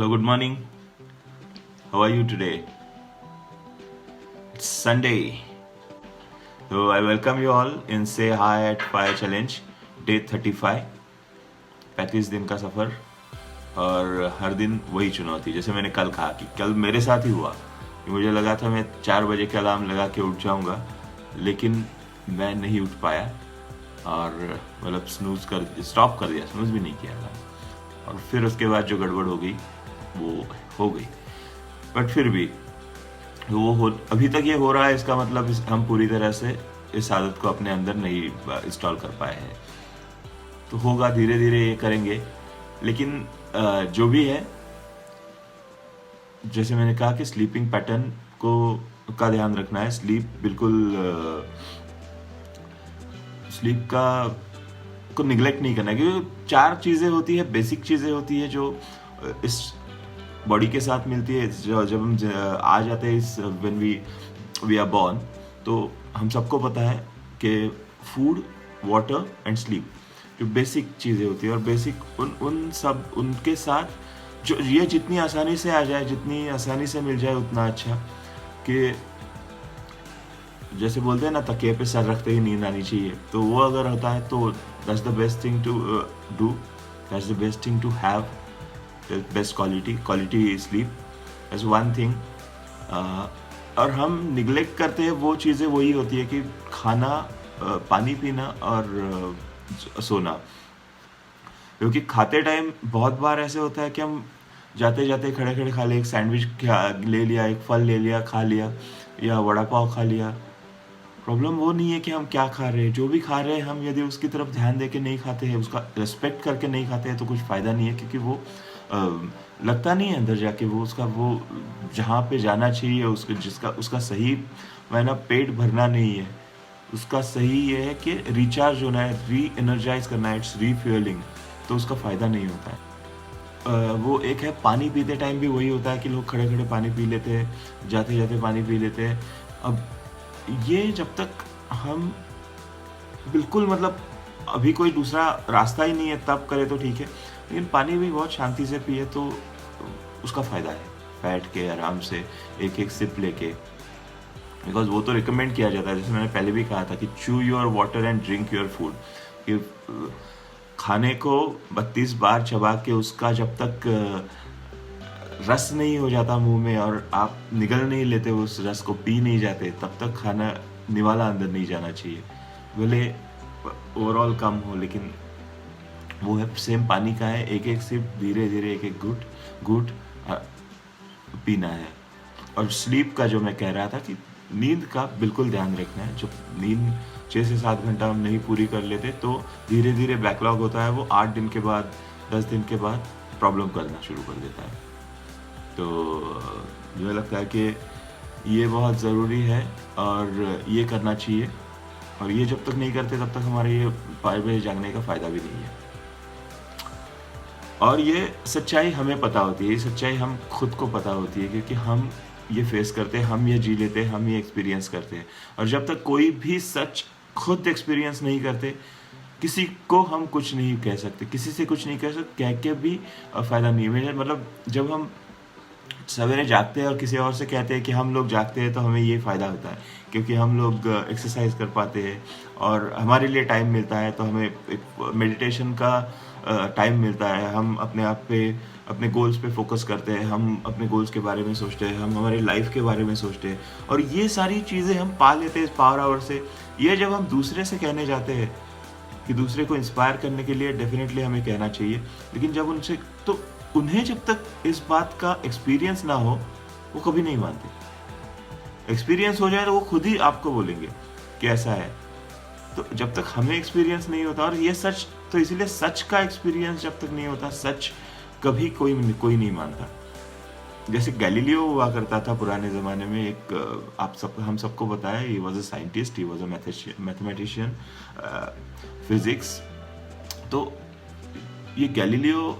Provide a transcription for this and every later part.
Hello, good morning. How are you today? It's Sunday. So I welcome you all in Say Hi at Fire Challenge, Day 35. 35 दिन का सफ़र और हर दिन वही चुनौती. जैसे मैंने कल कहा कि कल मेरे साथ ही हुआ कि मुझे लगा था मैं 4 बजे का अलार्म लगा के उठ जाऊंगा, लेकिन मैं नहीं उठ पाया और मतलब स्टॉप कर दिया, स्नूज भी नहीं किया था. और फिर उसके बाद जो गड़बड़ हो गई वो हो गई. बट फिर भी अभी तक ये हो रहा है, इसका मतलब हम पूरी तरह से इस आदत को अपने अंदर नहीं इंस्टॉल कर पाए हैं. तो होगा, धीरे धीरे ये करेंगे. लेकिन जो भी है, जैसे मैंने कहा कि स्लीपिंग पैटर्न का ध्यान रखना है. स्लीप को निगलेक्ट नहीं करना है, क्योंकि 4 चीज़ें होती है, बेसिक चीज़ें होती है जो इस बॉडी के साथ मिलती है. जब हम आ जाते हैं इस व्हेन वी आर बॉर्न, तो हम सबको पता है कि फूड, वाटर एंड स्लीप जो बेसिक चीज़ें होती है. और बेसिक उनके साथ जो ये जितनी आसानी से आ जाए, जितनी आसानी से मिल जाए, उतना अच्छा. कि जैसे बोलते हैं ना, तकिए पे सर रखते ही नींद आनी चाहिए, तो वो अगर होता है तो that's the best thing to do. That's the best thing to have best quality sleep is one thing. और हम निगलेक्ट करते हैं वो चीज़ें, वही होती है कि खाना, पानी पीना और सोना. क्योंकि खाते टाइम बहुत बार ऐसे होता है कि हम जाते जाते खड़े खड़े खा ले, एक सैंडविच ले लिया, एक फल ले लिया, खा लिया, या वड़ा पाव खा लिया. प्रॉब्लम वो नहीं है कि हम क्या खा रहे हैं. जो भी खा रहे हैं हम, यदि उसकी तरफ ध्यान दे के नहीं खाते हैं, उसका रेस्पेक्ट करके नहीं खाते हैं, तो कुछ फ़ायदा नहीं है. क्योंकि वो लगता नहीं है अंदर जाके वो जहाँ पे जाना चाहिए, उसका सही मायना पेट भरना नहीं है. उसका सही ये है कि रिचार्ज होना है, री एनर्जाइज करना है, इट्स रीफ्यूलिंग. तो उसका फ़ायदा नहीं होता है. वो एक है, पानी पीते टाइम भी वही होता है कि लोग खड़े खड़े पानी पी लेते हैं, जाते जाते पानी पी लेते हैं. अब ये जब तक हम बिल्कुल मतलब अभी कोई दूसरा रास्ता ही नहीं है तब करे तो ठीक है, लेकिन पानी भी बहुत शांति से पिए तो उसका फ़ायदा है. बैठ के आराम से एक एक सिप लेके, बिकॉज वो तो रिकमेंड किया जाता है, जैसे मैंने पहले भी कहा था कि चू your water and drink your food. कि खाने को 32 बार चबा के उसका जब तक रस नहीं हो जाता मुंह में और आप निगल नहीं लेते, उस रस को पी नहीं जाते, तब तक खाना निवाला अंदर नहीं जाना चाहिए. भले ओवरऑल कम हो, लेकिन वो है सेम पानी का है. एक एक सिप, धीरे धीरे, एक एक घूंट पीना है. और स्लीप का जो मैं कह रहा था कि नींद का बिल्कुल ध्यान रखना है. जब नींद 6 से 7 घंटा हम नहीं पूरी कर लेते, तो धीरे धीरे बैकलॉग होता है. वो 8 दिन के बाद, 10 दिन के बाद प्रॉब्लम करना शुरू कर देता है. तो मुझे लगता है कि ये बहुत ज़रूरी है और ये करना चाहिए. और ये जब तक नहीं करते, तब तक हमारे ये 5 बजे जागने का फ़ायदा भी नहीं है. और ये सच्चाई हमें पता होती है, ये सच्चाई हम खुद को पता होती है, क्योंकि हम ये फेस करते हैं, हम ये जी लेते हैं, हम ये एक्सपीरियंस करते हैं. और जब तक कोई भी सच खुद एक्सपीरियंस नहीं करते, किसी को हम कुछ नहीं कह सकते, किसी से कुछ नहीं कह सकते, कह के भी फ़ायदा नहीं है. मतलब जब हम सवेरे जागते हैं और किसी और से कहते हैं कि हम लोग जागते हैं, तो हमें ये फ़ायदा होता है क्योंकि हम लोग एक्सरसाइज कर पाते हैं और हमारे लिए टाइम मिलता है. तो हमें एक मेडिटेशन का टाइम मिलता है. हम अपने आप पे, अपने गोल्स पे फोकस करते हैं, हम अपने गोल्स के बारे में सोचते हैं, हम हमारी लाइफ के बारे में सोचते हैं. और ये सारी चीज़ें हम पा लेते हैं इस पावर आवर से. ये जब हम दूसरे से कहने जाते हैं कि दूसरे को इंस्पायर करने के लिए डेफिनेटली हमें कहना चाहिए, लेकिन जब उनसे, तो उन्हें जब तक इस बात का एक्सपीरियंस ना हो, वो कभी नहीं मानते. एक्सपीरियंस हो जाए तो वो खुद ही आपको बोलेंगे कि ऐसा है. तो जब तक हमें एक्सपीरियंस नहीं होता, और ये सच, तो इसीलिए सच का एक्सपीरियंस जब तक नहीं होता, सच कभी कोई नहीं मानता. जैसे गैलीलियो हुआ करता था पुराने ज़माने में. एक हम सबको पता है, he was a scientist, he was a mathematician, physics. तो ये गैलीलियो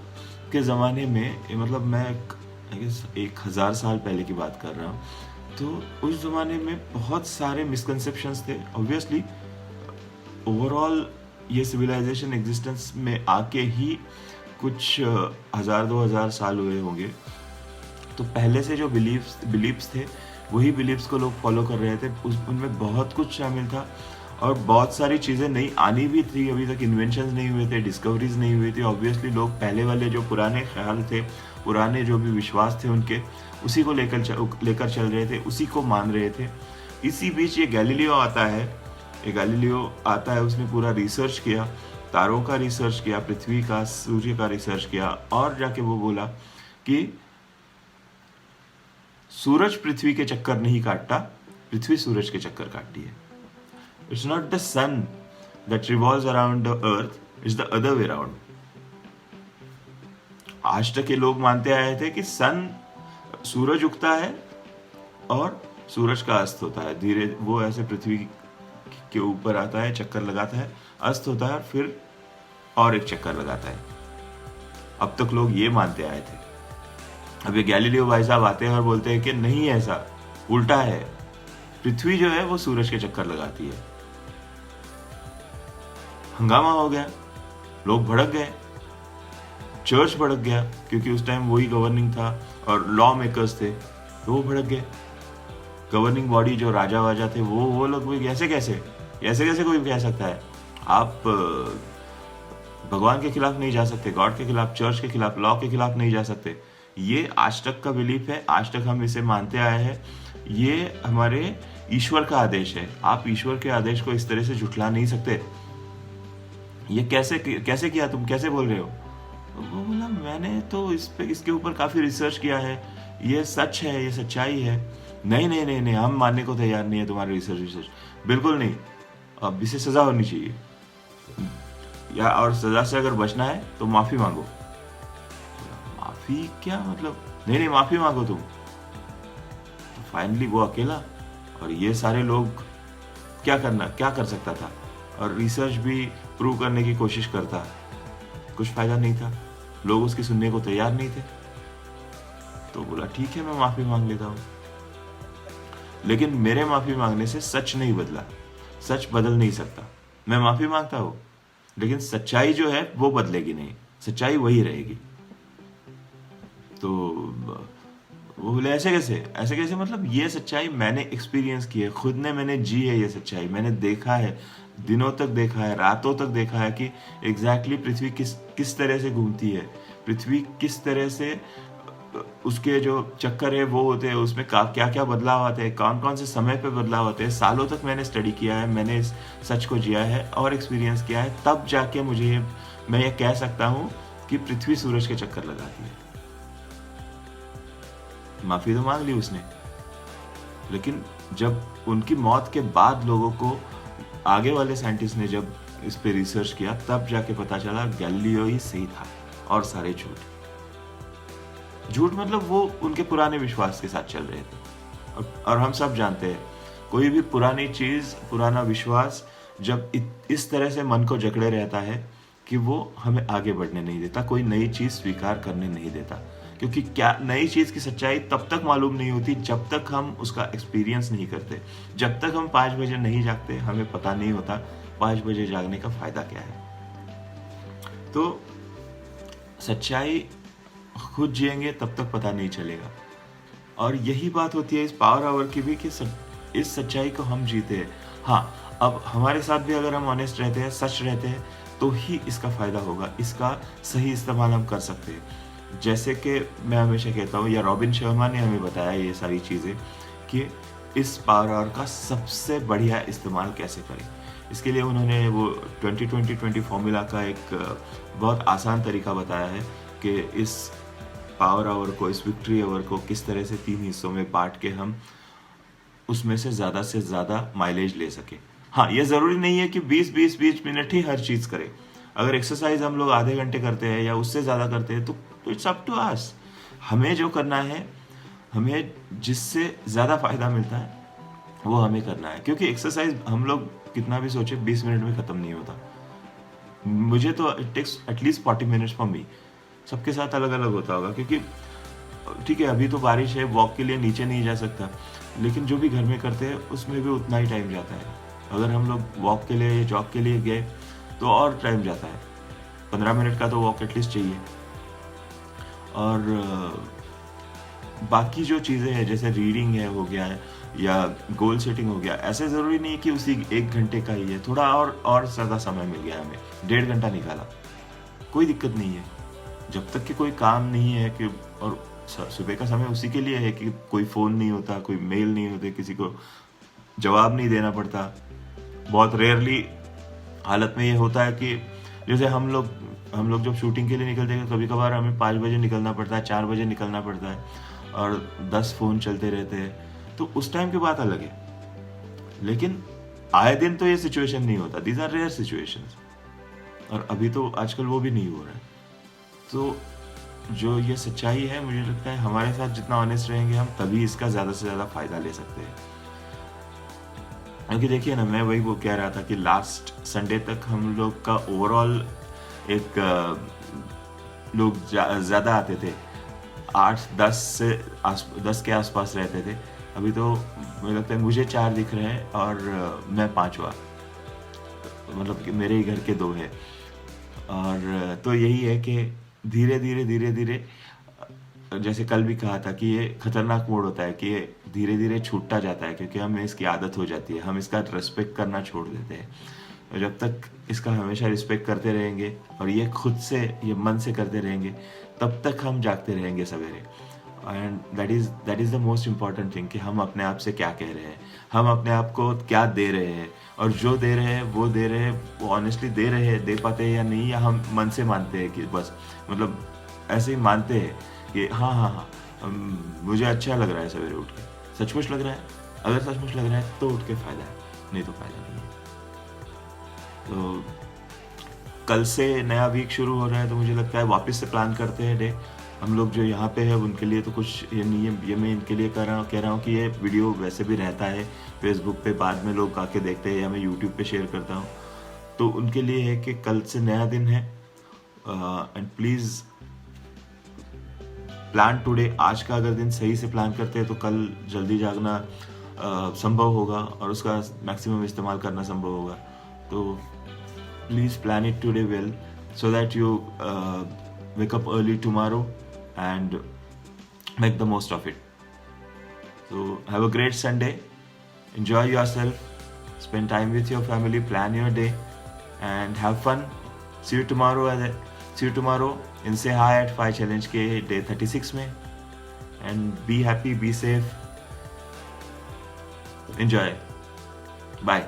के ज़माने में, मतलब मैं 1000 साल पहले की बात कर रहा हूँ, तो उस ज़माने में बहुत सारे मिसकंसेप्शंस थे. ऑब्वियसली ओवरऑल ये सिविलाइजेशन एग्जिस्टेंस में आके ही कुछ 1000-2000 साल हुए होंगे, तो पहले से जो बिलीफ्स थे वही बिलीफ्स को लोग फॉलो कर रहे थे। उनमें बहुत कुछ शामिल था और बहुत सारी चीज़ें नई आनी भी थी। अभी तक इन्वेंशंस नहीं हुए थे, डिस्कवरीज नहीं हुई थी। ऑब्वियसली लोग पहले वाले जो पुराने ख्याल थे, पुराने जो भी विश्वास थे उनके, उसी को लेकर चल रहे थे, उसी को मान रहे थे। इसी बीच ये गैलीलियो आता है, उसने पूरा रिसर्च किया, तारों का रिसर्च किया, पृथ्वी का, सूर्य का रिसर्च किया, और जाके वो बोला कि सूरज पृथ्वी के चक्कर नहीं काटता, पृथ्वी सूरज के चक्कर काटती है। It's not the sun that revolves around the earth, it's the other way around. आज तक के लोग मानते आए थे कि सूरज उगता है और सूरज का अस्त होता है, धीरे वो ऐसे पृथ्वी के ऊपर आता है, चक्कर लगाता है, अस्त होता है, फिर और एक चक्कर लगाता है। अब तक लोग ये मानते आए थे। अब ये गैलीलियो भाई साहब आते हैं और बोलते हैं कि नहीं, ऐसा उल्टा है, पृथ्वी जो है वो सूरज के चक्कर लगाती है। हंगामा हो गया, लोग भड़क गए, चर्च भड़क गया, क्योंकि उस टाइम वही गवर्निंग था और लॉ मेकर्स थे, तो वो भड़क गए। गवर्निंग बॉडी जो राजा वाजा थे वो लोग भी ऐसे कैसे कोई कह सकता है। आप भगवान के खिलाफ नहीं जा सकते, गॉड के खिलाफ, चर्च के खिलाफ, लॉ के खिलाफ नहीं जा सकते। ये आज तक का बिलीफ है, आज तक हम इसे मानते आए हैं। ये हमारे ईश्वर का आदेश है। आप ईश्वर के आदेश को इस तरह से झुठला नहीं सकते। ये कैसे किया, तुम कैसे बोल रहे हो? वो बोला मैंने तो इसके ऊपर काफी रिसर्च किया है, ये सच है, ये सच्चाई है। नहीं, हम मानने को तैयार नहीं है तुम्हारे रिसर्च, बिल्कुल नहीं। अब इसे सजा होनी चाहिए, या और सजा से अगर बचना है तो माफी मांगो। माफी क्या मतलब? नहीं, माफी मांगो तुम। तो फाइनली वो अकेला और ये सारे लोग क्या कर सकता था? और रिसर्च भी प्रूव करने की कोशिश करता, कुछ फायदा नहीं था, लोग उसकी सुनने को तैयार नहीं थे। तो बोला ठीक है, मैं माफी मांग लेता हूं। लेकिन मेरे माफी मांगने से सच नहीं बदला, सच बदल नहीं सकता। मैं माफी मांगता हूं, लेकिन सच्चाई जो है वो बदलेगी नहीं, सच्चाई वही रहेगी। तो वो बोले ऐसे कैसे? मतलब ये सच्चाई मैंने एक्सपीरियंस की है, खुद ने मैंने जी है, ये सच्चाई मैंने देखा है, दिनों तक देखा है, रातों तक देखा है कि एग्जैक्टली पृथ्वी किस तरह से घूमती है, पृथ्वी किस तरह से, उसके जो चक्कर है वो होते हैं, उसमें क्या क्या बदलाव आते हैं, कौन से समय पे बदलाव आते हैं। सालों तक मैंने स्टडी किया है, मैंने इस सच को जिया है और एक्सपीरियंस किया है, तब जाके मैं ये कह सकता हूँ कि पृथ्वी सूरज के चक्कर लगाती है। माफी तो मांग ली उसने, लेकिन जब उनकी मौत के बाद लोगों को, आगे वाले साइंटिस्ट ने जब इस पे रिसर्च किया, तब जाके पता चला गैलीलियो ही सही था और सारे झूठ मतलब वो उनके पुराने विश्वास के साथ चल रहे थे। और हम सब जानते हैं, कोई भी पुरानी चीज, पुराना विश्वास जब इस तरह से मन को जकड़े रहता है कि वो हमें आगे बढ़ने नहीं देता, कोई नई चीज स्वीकार करने नहीं देता। क्योंकि क्या नई चीज की सच्चाई तब तक मालूम नहीं होती जब तक हम उसका एक्सपीरियंस नहीं करते। जब तक हम 5 बजे नहीं जागते, हमें पता नहीं होता 5 बजे जागने का फायदा क्या है। तो सच्चाई खुद जिएंगे तब तक पता नहीं चलेगा। और यही बात होती है इस पावर आवर की भी, कि इस सच्चाई को हम जीते हैं। हाँ, अब हमारे साथ भी अगर हम ऑनेस्ट रहते हैं, सच रहते हैं, तो ही इसका फायदा होगा, इसका सही इस्तेमाल हम कर सकते हैं। जैसे कि मैं हमेशा कहता हूँ, या रॉबिन शर्मा ने हमें बताया ये सारी चीज़ें, कि इस पावर आवर का सबसे बढ़िया इस्तेमाल कैसे करें। इसके लिए उन्होंने वो 20-20-20 फॉर्मूला का एक बहुत आसान तरीका बताया है कि इस पावर आवर को, इस विक्ट्री आवर को किस तरह से 3 हिस्सों में बांट के हम उसमें से ज़्यादा माइलेज ले सके। हाँ, ये ज़रूरी नहीं है कि 20 मिनट ही हर चीज़ करें। अगर एक्सरसाइज हम लोग आधे घंटे करते हैं या उससे ज़्यादा करते हैं, तो इट्स अप टू अस। हमें जो करना है, हमें जिससे ज़्यादा फायदा मिलता है वो हमें करना है। क्योंकि एक्सरसाइज हम लोग कितना भी सोचे 20 मिनट में ख़त्म नहीं होता। मुझे तो it takes at least 40 minutes for me. सबके साथ अलग अलग होता होगा, क्योंकि ठीक है अभी तो बारिश है, वॉक के लिए नीचे नहीं जा सकता, लेकिन जो भी घर में करते हैं उसमें भी उतना ही टाइम जाता है। अगर हम लोग वॉक के लिए या जॉग के लिए गए तो और टाइम जाता है, 15 मिनट का तो वॉक एटलीस्ट चाहिए। और बाकी जो चीज़ें हैं जैसे रीडिंग है हो गया है या गोल सेटिंग हो गया, ऐसे ज़रूरी नहीं कि उसी 1 घंटे का ही है, थोड़ा और ज़्यादा समय मिल गया हमें, 1.5 घंटा निकाला, कोई दिक्कत नहीं है। जब तक कि कोई काम नहीं है कि और सुबह का समय उसी के लिए है कि कोई फ़ोन नहीं होता, कोई मेल नहीं होते, किसी को जवाब नहीं देना पड़ता। बहुत रेयरली हालत में ये होता है कि जैसे हम लोग जब शूटिंग के लिए निकलते हैं कभी कभार हमें 5 बजे निकलना पड़ता है, 4 बजे निकलना पड़ता है और 10 फ़ोन चलते रहते हैं, तो उस टाइम की बात अलग है। लेकिन आए दिन तो ये सिचुएशन नहीं होता, दीज आर रेयर सिचुएशंस, और अभी तो आजकल वो भी नहीं हो रहा है। तो जो ये सच्चाई है, मुझे लगता है हमारे साथ जितना ऑनेस्ट रहेंगे हम, तभी इसका ज़्यादा से ज़्यादा फ़ायदा ले सकते हैं। क्योंकि देखिए ना, मैं वही वो कह रहा था कि लास्ट संडे तक हम लोग का ओवरऑल एक लोग ज़्यादा आते थे, 8-10 के आसपास रहते थे। अभी तो मुझे लगता है मुझे 4 दिख रहे हैं और मैं 5वां, मतलब कि मेरे ही घर के 2 है। और तो यही है कि धीरे धीरे जैसे कल भी कहा था कि ये खतरनाक मोड होता है कि ये धीरे धीरे छूटता जाता है, क्योंकि हमें इसकी आदत हो जाती है, हम इसका रिस्पेक्ट करना छोड़ देते हैं। और जब तक इसका हमेशा रिस्पेक्ट करते रहेंगे और ये खुद से, ये मन से करते रहेंगे, तब तक हम जागते रहेंगे सवेरे। And that is the most important thing कि हम अपने आप से क्या कह रहे हैं, हम अपने आप को क्या दे रहे हैं, और जो दे रहे हैं वो ऑनेस्टली दे रहे हैं, दे पाते हैं या नहीं, या हम मन से मानते हैं कि बस मतलब ऐसे ही मानते हैं कि हाँ, मुझे अच्छा लग रहा है सवेरे उठ के, सचमुच लग रहा है। अगर सचमुच लग रहा है तो उठ के फ़ायदा है, नहीं तो फ़ायदा नहीं है। तो कल से नया वीक शुरू हो रहा है, तो मुझे लगता है वापस से प्लान करते हैं डे। हम लोग जो यहाँ पे है उनके लिए तो कुछ ये नहीं है, ये मैं इनके लिए कह रहा हूँ कि ये वीडियो वैसे भी रहता है फेसबुक पे, बाद में लोग आके देखते हैं, या मैं यूट्यूब पे शेयर करता हूँ। तो उनके लिए है कि कल से नया दिन है, एंड प्लीज़ प्लान टुडे। आज का अगर दिन सही से प्लान करते हैं तो कल जल्दी जागना संभव होगा और उसका मैक्सिमम इस्तेमाल करना संभव होगा। तो please plan it today well, so that you wake up early tomorrow and make the most of it. So have a great Sunday, enjoy yourself, spend time with your family, plan your day and have fun. See you tomorrow in Say Hi at 5 Challenge के day 36 में, and be happy, be safe, enjoy, bye.